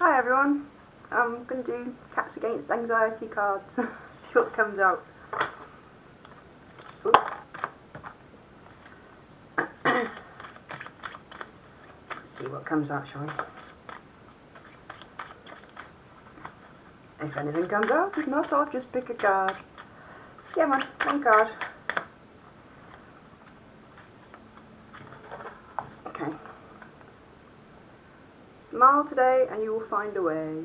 Hi everyone, I'm going to do Cats Against Anxiety cards, see what comes out. Let's see what comes out, shall we? If anything comes out, if not, I'll just pick a card. Yeah man, one card. Okay. Smile today and you will find a way.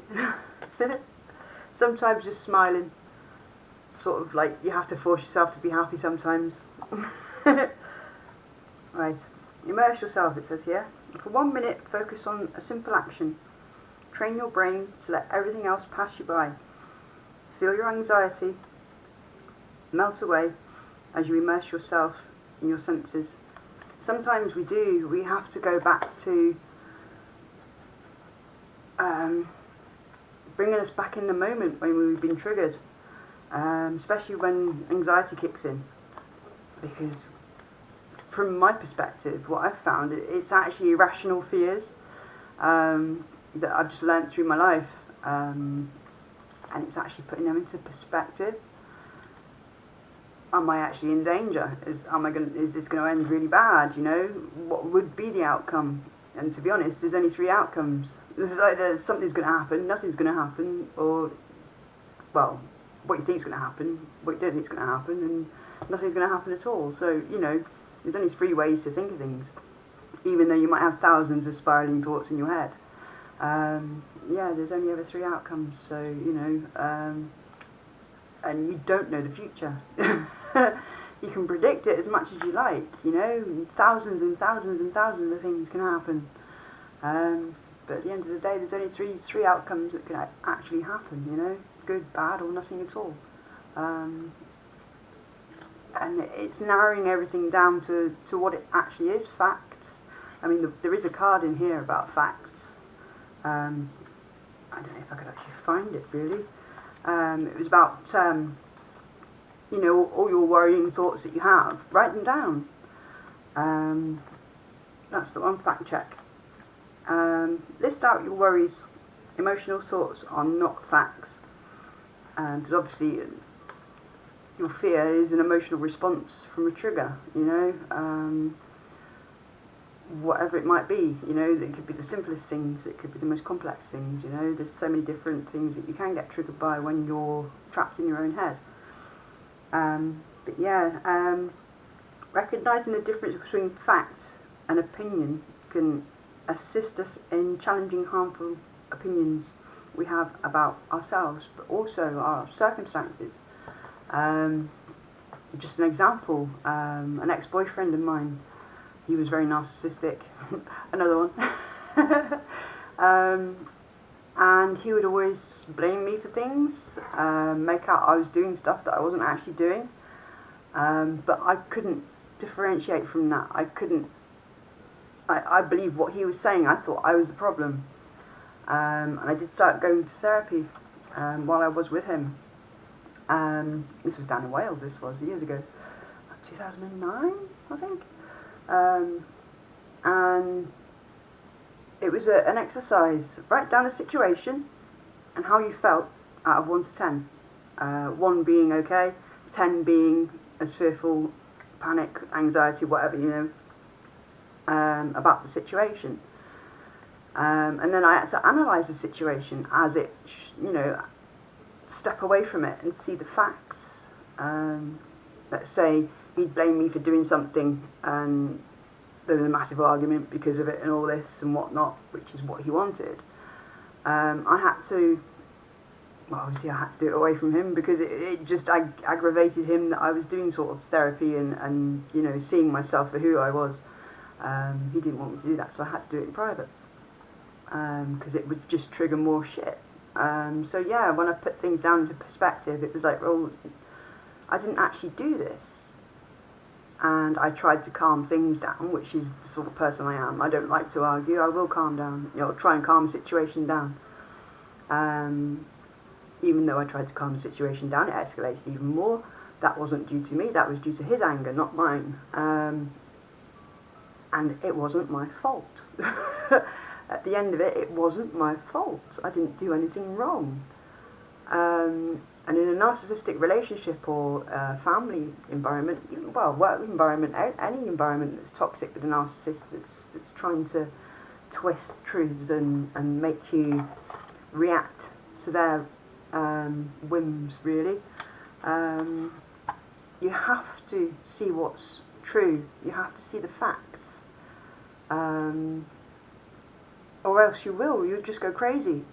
Sometimes just smiling, sort of like you have to force yourself to be happy sometimes. Right, immerse yourself, it says here. For 1 minute, focus on a simple action. Train your brain to let everything else pass you by. Feel your anxiety melt away as you immerse yourself in your senses. Sometimes we have to go back to bringing us back in the moment when we've been triggered, especially when anxiety kicks in, because from my perspective, what I've found, it's actually irrational fears that I've just learnt through my life, and it's actually putting them into perspective. Am I actually in danger? Is this going to end really bad? You know, what would be the outcome? And to be honest, there's only 3 outcomes. This is either something's going to happen, nothing's going to happen, or, well, what you think is going to happen, what you don't think is going to happen, and nothing's going to happen at all. So, you know, there's only 3 ways to think of things, even though you might have thousands of spiralling thoughts in your head. Yeah, there's only ever 3 outcomes, so, you know, and you don't know the future. You can predict it as much as you like, you know, thousands and thousands and thousands of things can happen. But at the end of the day, there's only three outcomes that can actually happen, you know, good, bad, or nothing at all. And it's narrowing everything down to what it actually is, facts. I mean, there is a card in here about facts. I don't know if I could actually find it, really. It was about, you know, all your worrying thoughts that you have. Write them down. That's the one, fact check. List out your worries. Emotional thoughts are not facts. Because obviously your fear is an emotional response from a trigger, you know. Whatever it might be, you know, it could be the simplest things, it could be the most complex things, you know. There's so many different things that you can get triggered by when you're trapped in your own head. But yeah, recognising the difference between fact and opinion can assist us in challenging harmful opinions we have about ourselves, but also our circumstances. Just an example, an ex-boyfriend of mine, he was very narcissistic, another one. And he would always blame me for things, make out I was doing stuff that I wasn't actually doing. But I couldn't differentiate from that. I believed what he was saying. I thought I was the problem. And I did start going to therapy while I was with him. This was down in Wales, this was years ago, 2009, I think. And it was an exercise. Write down a situation and how you felt out of 1 to 10. 1 being okay, 10 being as fearful, panic, anxiety, whatever, you know, about the situation. And then I had to analyse the situation as it, you know, step away from it and see the facts. Let's say he'd blame me for doing something and there was a massive argument because of it and all this and whatnot, which is what he wanted. I had to, well, obviously I had to do it away from him because it just aggravated him that I was doing sort of therapy and you know, seeing myself for who I was. He didn't want me to do that, so I had to do it in private because it would just trigger more shit. So yeah, when I put things down into perspective, it was like, well, I didn't actually do this. And I tried to calm things down, which is the sort of person I am. I don't like to argue. I will calm down, you know, try and calm a situation down. Even though I tried to calm the situation down, it escalated even more. That wasn't due to me, that was due to his anger, not mine. And it wasn't my fault. at the end of it, it wasn't my fault. I didn't do anything wrong. And in a narcissistic relationship or family environment, well, work environment, any environment that's toxic with a narcissist that's trying to twist truths and make you react to their whims, really. You have to see what's true. You have to see the facts. Or else you'll just go crazy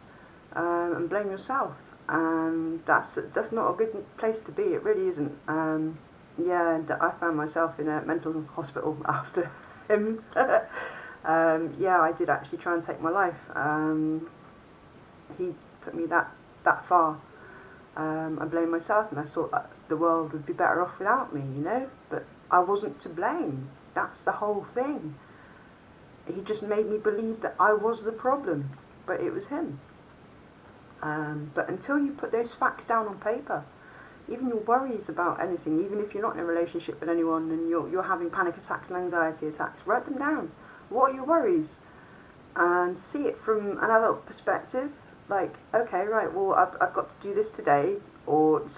and blame yourself. That's not a good place to be. It really isn't. Yeah, I found myself in a mental hospital after him. Yeah, I did actually try and take my life. He put me that far. I blamed myself, and I thought that the world would be better off without me, you know. But I wasn't to blame. That's the whole thing. He just made me believe that I was the problem, but it was him. But until you put those facts down on paper, even your worries about anything, even if you're not in a relationship with anyone and you're having panic attacks and anxiety attacks, write them down. What are your worries? And see it from an adult perspective. Like, okay, right, well, I've got to do this today, or I've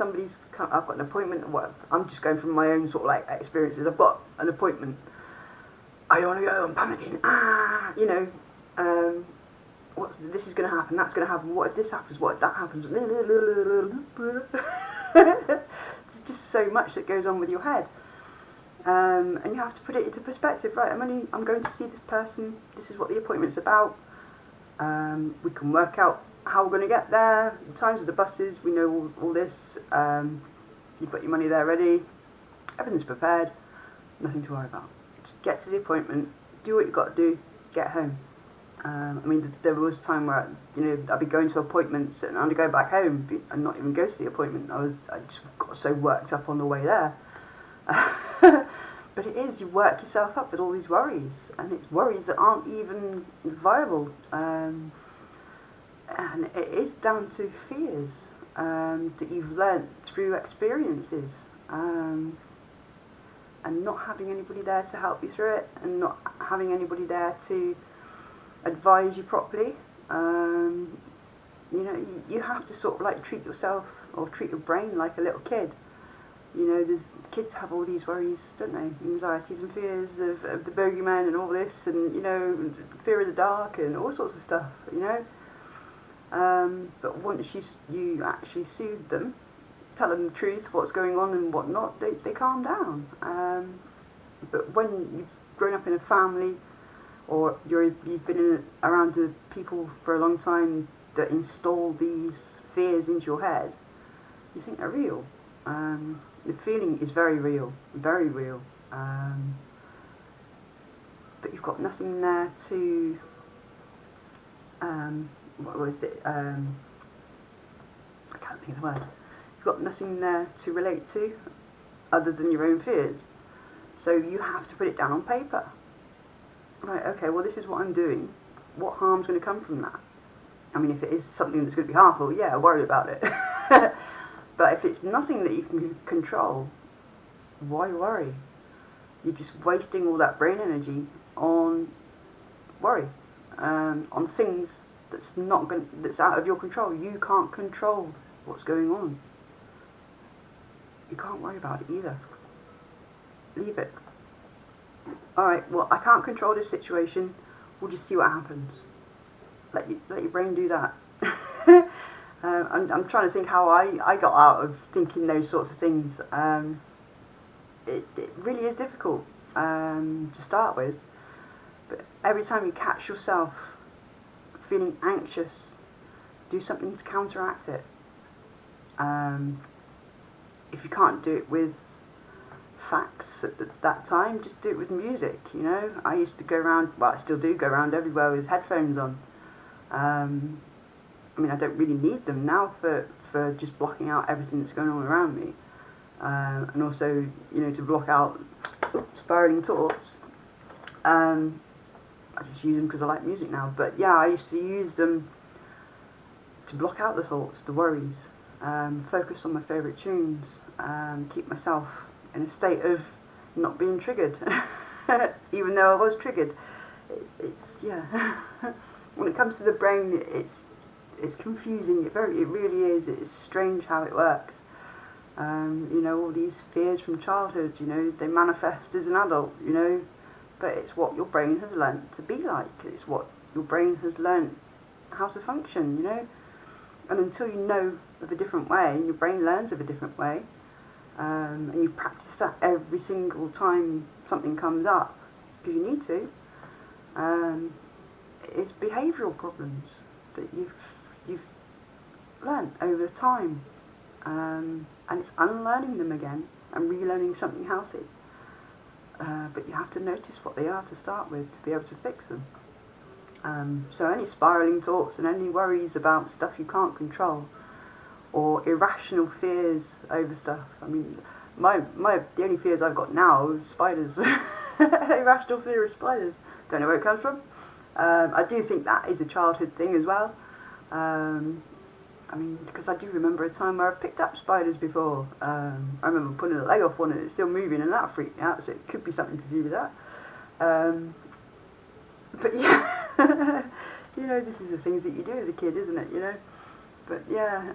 got an appointment, or whatever. I'm just going from my own sort of like experiences. I've got an appointment. I don't want to go, I'm panicking, you know, this is going to happen, that's going to happen, what if this happens, what if that happens, there's just so much that goes on with your head, and you have to put it into perspective, right, I'm going to see this person, this is what the appointment's about, we can work out how we're going to get there, the times of the buses, we know all this, you've got your money there ready, everything's prepared, nothing to worry about. Just get to the appointment, do what you've got to do, get home. There was a time where, I'd be going to appointments and I'd go back home and not even go to the appointment. I just got so worked up on the way there. But it is, you work yourself up with all these worries, and it's worries that aren't even viable. And it is down to fears that you've learnt through experiences. And not having anybody there to help you through it, and not having anybody there to advise you properly. You have to sort of like treat yourself or treat your brain like a little kid. Kids have all these worries, don't they? Anxieties and fears of the bogeyman and all this, and fear of the dark and all sorts of stuff. But once you actually soothe them, tell them the truth, what's going on and whatnot, they calm down. But when you've grown up in a family, or you've been around the people for a long time that install these fears into your head, you think they're real. The feeling is very real, very real. But you've got nothing there to, what was it? I can't think of the word. You've got nothing there to relate to other than your own fears. So you have to put it down on paper. Right, okay, well, this is what I'm doing. What harm's going to come from that? If it is something that's going to be harmful, yeah, worry about it. But if it's nothing that you can control, why worry? You're just wasting all that brain energy on worry, on things that's out of your control. You can't control what's going on. You can't worry about it either. Leave it. Alright, well, I can't control this situation. We'll just see what happens. Let your brain do that. I'm trying to think how I got out of thinking those sorts of things. It really is difficult to start with. But every time you catch yourself feeling anxious, do something to counteract it. If you can't do it with facts at that time, just do it with music. I used to go around, well, I still do go around everywhere with headphones on. I don't really need them now for just blocking out everything that's going on around me, and also to block out spiraling thoughts. I just use them because I like music now, but yeah, I used to use them to block out the thoughts, the worries, focus on my favourite tunes, keep myself in a state of not being triggered, even though I was triggered. It's yeah. when it comes to the brain, it's confusing. It really is. It's strange how it works. All these fears from childhood, they manifest as an adult, but it's what your brain has learnt to be like. It's what your brain has learnt how to function, And until you know of a different way, and your brain learns of a different way, and you practice that every single time something comes up, because you need to, it's behavioural problems that you've learnt over time. And it's unlearning them again and relearning something healthy. But you have to notice what they are to start with to be able to fix them. So any spiralling thoughts and any worries about stuff you can't control, or irrational fears over stuff. I mean, the only fears I've got now is spiders. Irrational fear of spiders. Don't know where it comes from. I do think that is a childhood thing as well. Because I do remember a time where I've picked up spiders before. I remember pulling a leg off one and it's still moving, and that freaked me out, so it could be something to do with that. But yeah, this is the things that you do as a kid, isn't it, But yeah,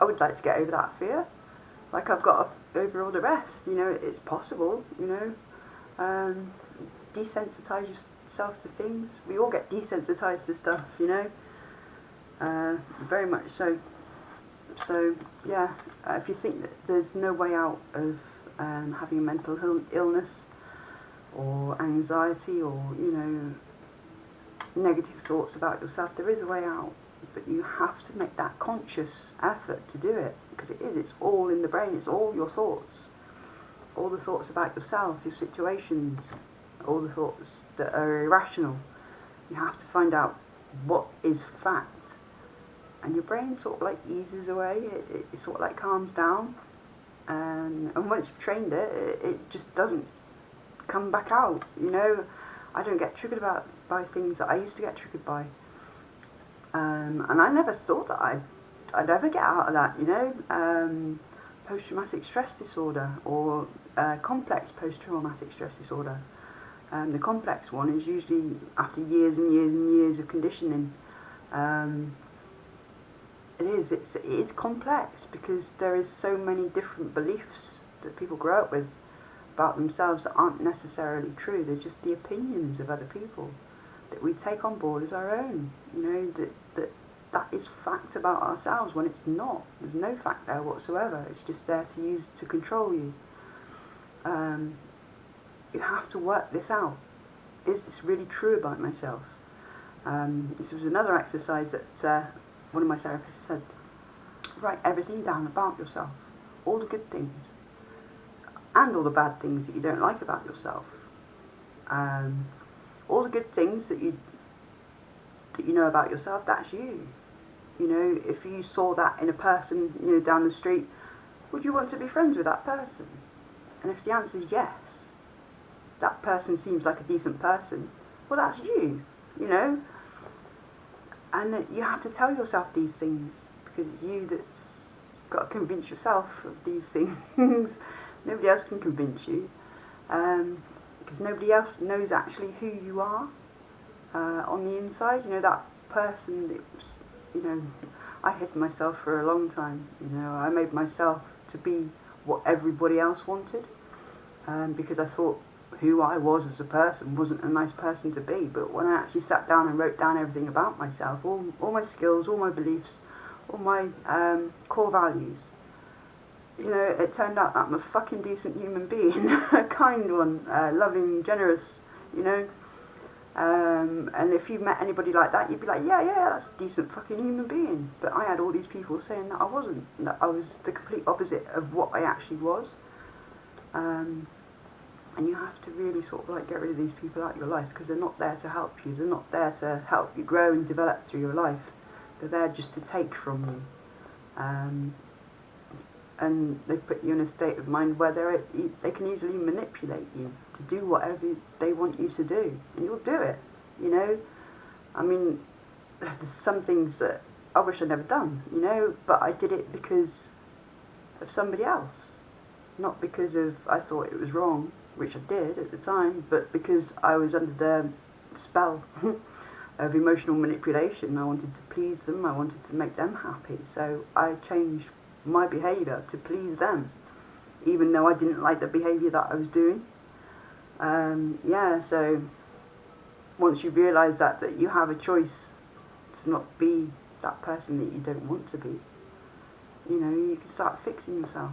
I would like to get over that fear. Like I've got over all the rest, it's possible, desensitise yourself to things. We all get desensitised to stuff, very much so. So yeah, if you think that there's no way out of having a mental illness or anxiety or negative thoughts about yourself, there is a way out, but you have to make that conscious effort to do it, because it's all in the brain. It's all your thoughts, all the thoughts about yourself, your situations, all the thoughts that are irrational. You have to find out what is fact. And your brain sort of like eases away, it sort of like calms down, and once you've trained it, it just doesn't come back out, I don't get triggered by things that I used to get triggered by, and I never thought that I'd ever get out of that, post-traumatic stress disorder, or complex post-traumatic stress disorder. The complex one is usually after years and years and years of conditioning. It is complex, because there is so many different beliefs that people grow up with about themselves that aren't necessarily true. They're just the opinions of other people that we take on board as our own. That is fact about ourselves when it's not. There's no fact there whatsoever. It's just there to use to control you. You have to work this out. Is this really true about myself? This was another exercise that one of my therapists said, write everything down about yourself, all the good things and all the bad things that you don't like about yourself. All the good things that you know about yourself, that's you. If you saw that in a person, down the street, would you want to be friends with that person? And if the answer is yes, that person seems like a decent person, well, that's you, And you have to tell yourself these things, because it's you that's got to convince yourself of these things. Nobody else can convince you, because nobody else knows actually who you are on the inside. That person that was, I hid myself for a long time. I made myself to be what everybody else wanted, because I thought who I was as a person wasn't a nice person to be. But when I actually sat down and wrote down everything about myself, all my skills, all my beliefs, all my core values, it turned out that I'm a fucking decent human being, a kind one, loving, generous, and if you met anybody like that, you'd be like, yeah, that's a decent fucking human being. But I had all these people saying that I wasn't, that I was the complete opposite of what I actually was. And you have to really sort of like get rid of these people out of your life, because they're not there to help you. They're not there to help you grow and develop through your life. They're there just to take from you. And they put you in a state of mind where they can easily manipulate you to do whatever they want you to do. And you'll do it, I mean, there's some things that I wish I'd never done, but I did it because of somebody else. Not because of I thought it was wrong, which I did at the time, but because I was under the spell of emotional manipulation. I wanted to please them, I wanted to make them happy, so I changed my behaviour to please them, even though I didn't like the behaviour that I was doing. So once you realise that you have a choice to not be that person that you don't want to be, you can start fixing yourself.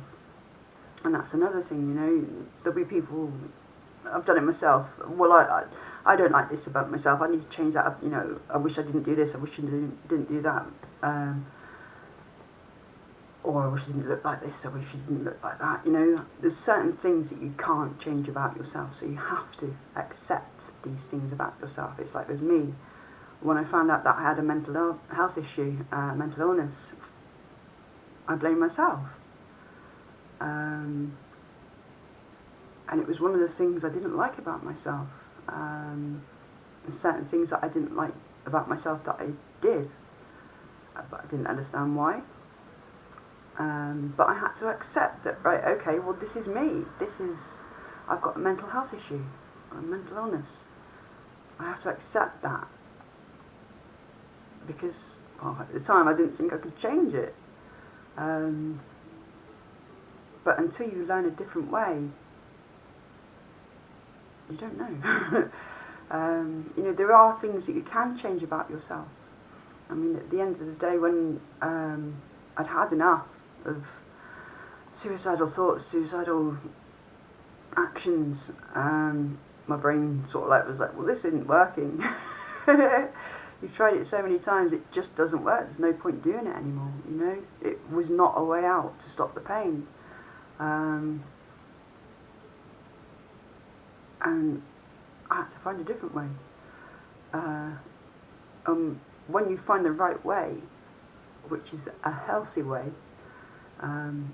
And that's another thing, there'll be people, I've done it myself, well, I don't like this about myself, I need to change that up, I wish I didn't do this, I wish I didn't do that, or I wish I didn't look like this, I wish I didn't look like that, there's certain things that you can't change about yourself, so you have to accept these things about yourself. It's like with me, when I found out that I had a mental health issue, mental illness, I blamed myself. And it was one of the things I didn't like about myself. Certain things that I didn't like about myself that I did, but I didn't understand why. But I had to accept that, right, okay, well, this is me. I've got a mental health issue, a mental illness. I have to accept that. Because, at the time, I didn't think I could change it. But until you learn a different way, you don't know. There are things that you can change about yourself. I mean, at the end of the day, when I'd had enough of suicidal thoughts, suicidal actions, my brain sort of was like, well, this isn't working. You've tried it so many times, it just doesn't work. There's no point doing it anymore, It was not a way out to stop the pain. And I had to find a different way. When you find the right way, which is a healthy way, and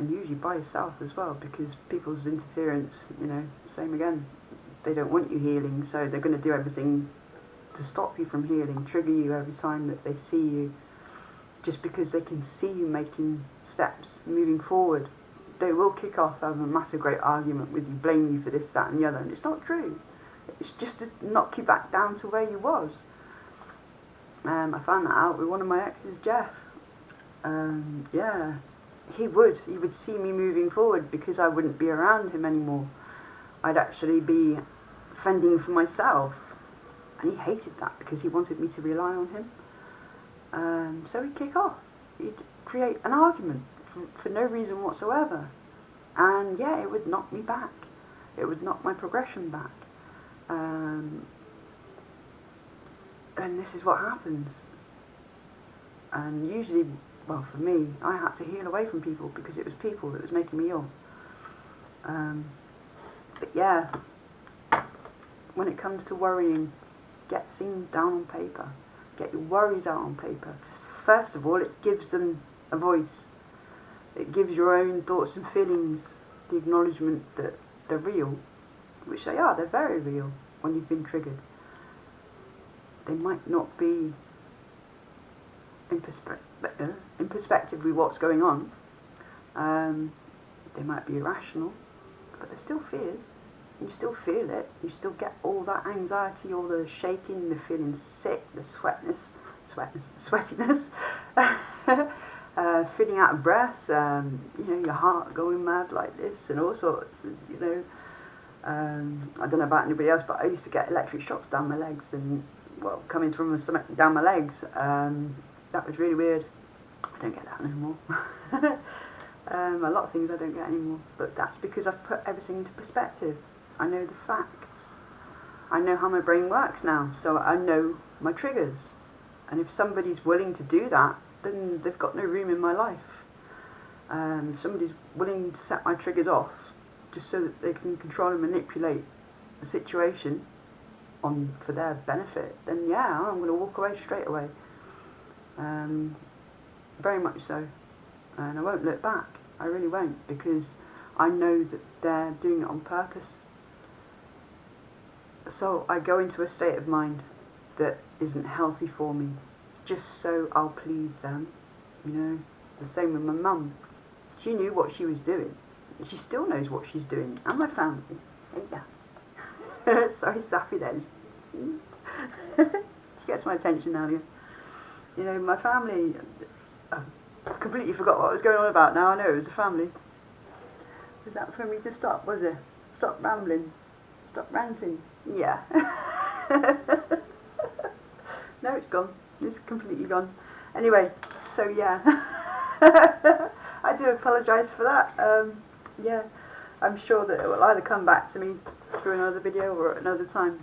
usually by yourself as well, because people's interference, same again, they don't want you healing, so they're going to do everything to stop you from healing, trigger you every time that they see you, just because they can see you making steps, moving forward. They will kick off, have a massive great argument with you, blame you for this, that and the other, and it's not true. It's just to knock you back down to where you was. I found that out with one of my exes, Jeff. He would see me moving forward because I wouldn't be around him anymore. I'd actually be fending for myself, and he hated that because he wanted me to rely on him. So he'd kick off. He'd create an argument for no reason whatsoever, and it would knock me back. It would knock my progression back. And this is what happens. And usually, well, for me, I had to heal away from people because it was people that was making me ill. When it comes to worrying, get things down on paper. Get your worries out on paper. First of all, it gives them a voice. It gives your own thoughts and feelings the acknowledgement that they're real, which they are. They're very real when you've been triggered. They might not be in perspective with what's going on. They might be irrational, but they're still fears. You still feel it. You still get all that anxiety, all the shaking, the feeling sick, the sweatiness, feeling out of breath, your heart going mad like this and all sorts, I don't know about anybody else, but I used to get electric shocks down my legs and, coming from my stomach down my legs. That was really weird. I don't get that anymore. A lot of things I don't get anymore, but that's because I've put everything into perspective. I know the facts. I know how my brain works now, so I know my triggers. And if somebody's willing to do that, then they've got no room in my life. If somebody's willing to set my triggers off, just so that they can control and manipulate the situation for their benefit, then I'm going to walk away straight away. Very much so. And I won't look back. I really won't, because I know that they're doing it on purpose. So I go into a state of mind that isn't healthy for me, just so I'll please them. It's the same with my mum. She knew what she was doing. She still knows what she's doing, and my family. Yeah. Sorry, Sappy then. She gets my attention now. You know, my family. I completely forgot what I was going on about now. I know it was the family. Was that for me to stop, was it? Stop rambling. Stop ranting. Yeah. No, it's gone. It's completely gone. Anyway, so yeah. I do apologise for that. Yeah, I'm sure that it will either come back to me through another video or at another time.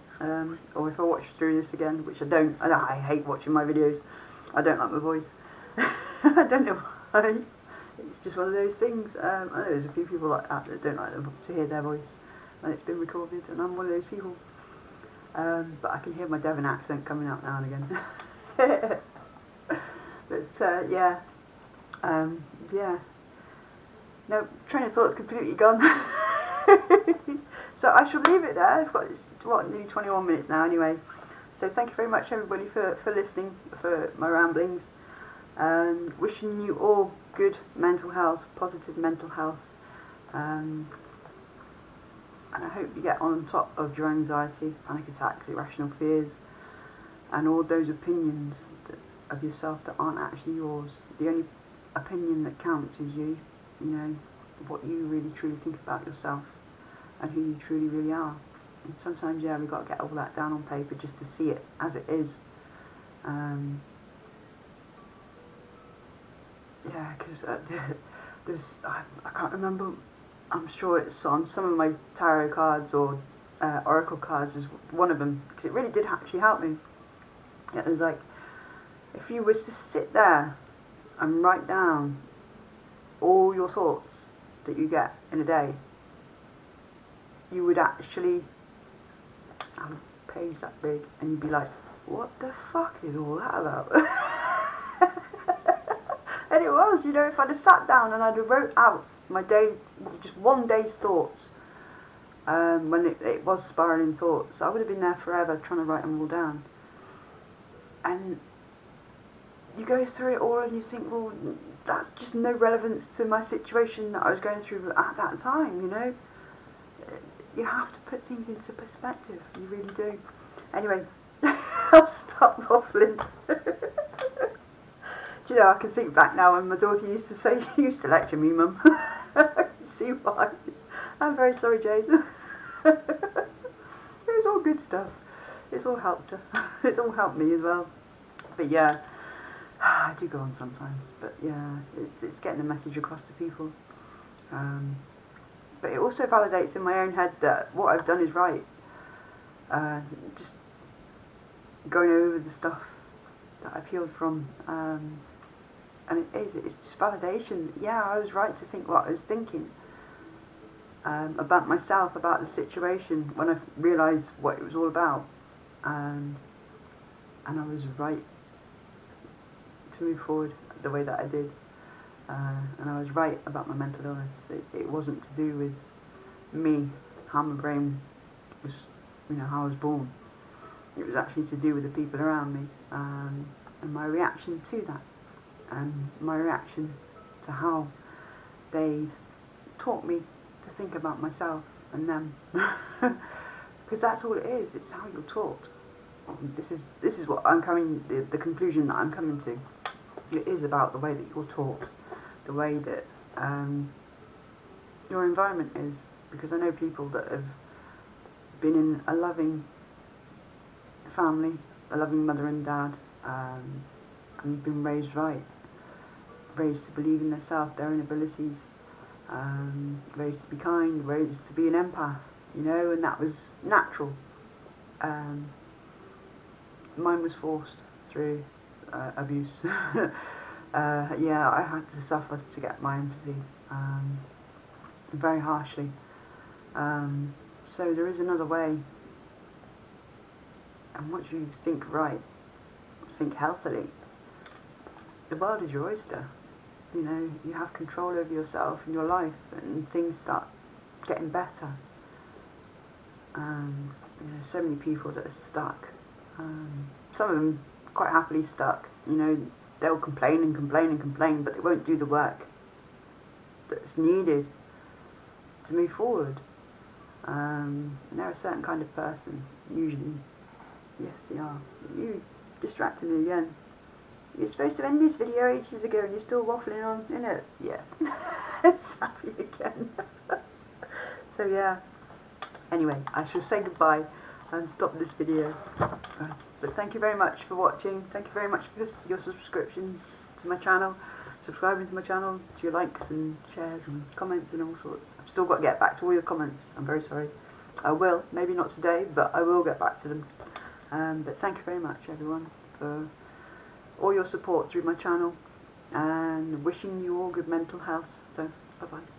Or if I watch through this again, which I don't. I hate watching my videos. I don't like my voice. I don't know why. It's just one of those things. I know there's a few people like that don't like them to hear their voice when it's been recorded, and I'm one of those people. But I can hear my Devon accent coming out now and again. But yeah, yeah. No, train of thought's completely gone. So I shall leave it there. I've got this, nearly 21 minutes now anyway. So thank you very much everybody for listening, for my ramblings. Wishing you all good mental health, positive mental health. And I hope you get on top of your anxiety, panic attacks, irrational fears, and all those opinions of yourself that aren't actually yours. The only opinion that counts is you know, what you really truly think about yourself and who you truly really are. And sometimes, yeah, we've got to get all that down on paper just to see it as it is. Yeah, because there's, I can't remember, I'm sure it's on some of my tarot cards or oracle cards is one of them, because it really did actually help me. It was like, if you was to sit there and write down all your thoughts that you get in a day, you would actually have a page that big and you'd be like, what the fuck is all that about? And it was, you know, if I'd have sat down and I'd have wrote out my day, just one day's thoughts, when it was spiralling thoughts, I would have been there forever trying to write them all down. And you go through it all and you think, well, that's just no relevance to my situation that I was going through at that time, you know. You have to put things into perspective, you really do. Anyway, I'll stop waffling. Do you know, I can think back now when my daughter used to say, you used to lecture me, Mum. I can see why. I'm very sorry, Jade. It was all good stuff. It's all helped her. It's all helped me as well. But yeah, I do go on sometimes. But yeah, it's getting the message across to people. But it also validates in my own head that what I've done is right. Just going over the stuff that I've healed from. And it's just validation. Yeah, I was right to think what I was thinking about myself, about the situation, when I realised what it was all about. And I was right to move forward the way that I did. And I was right about my mental illness. It wasn't to do with me, how my brain was, you know, how I was born. It was actually to do with the people around me, and my reaction to that. And my reaction to how they taught me to think about myself and them. Because that's all it is, it's how you're taught. This is what I'm coming, the conclusion that I'm coming to. It is about the way that you're taught, the way that your environment is. Because I know people that have been in a loving family, a loving mother and dad, and been raised right. Raised to believe in themselves, their own abilities, raised to be kind, raised to be an empath, you know, and that was natural. Mine was forced through abuse. Yeah, I had to suffer to get my empathy, very harshly. So there is another way, and once you think right, think healthily, the world is your oyster. You know, you have control over yourself and your life, and things start getting better. You know, so many people that are stuck. Some of them quite happily stuck. You know, they'll complain and complain and complain, but they won't do the work that's needed to move forward. And they're a certain kind of person, usually, Yes, they are. You distracted me again. You're supposed to end this video ages ago and you're still waffling on, innit? Yeah. It's happy again. So yeah. Anyway, I shall say goodbye and stop this video. But thank you very much for watching. Thank you very much for your subscriptions to my channel, subscribing to my channel, to your likes and shares and comments and all sorts. I've still got to get back to all your comments. I'm very sorry. I will, maybe not today, but I will get back to them. But thank you very much, everyone, for all your support through my channel, and wishing you all good mental health. So, bye-bye.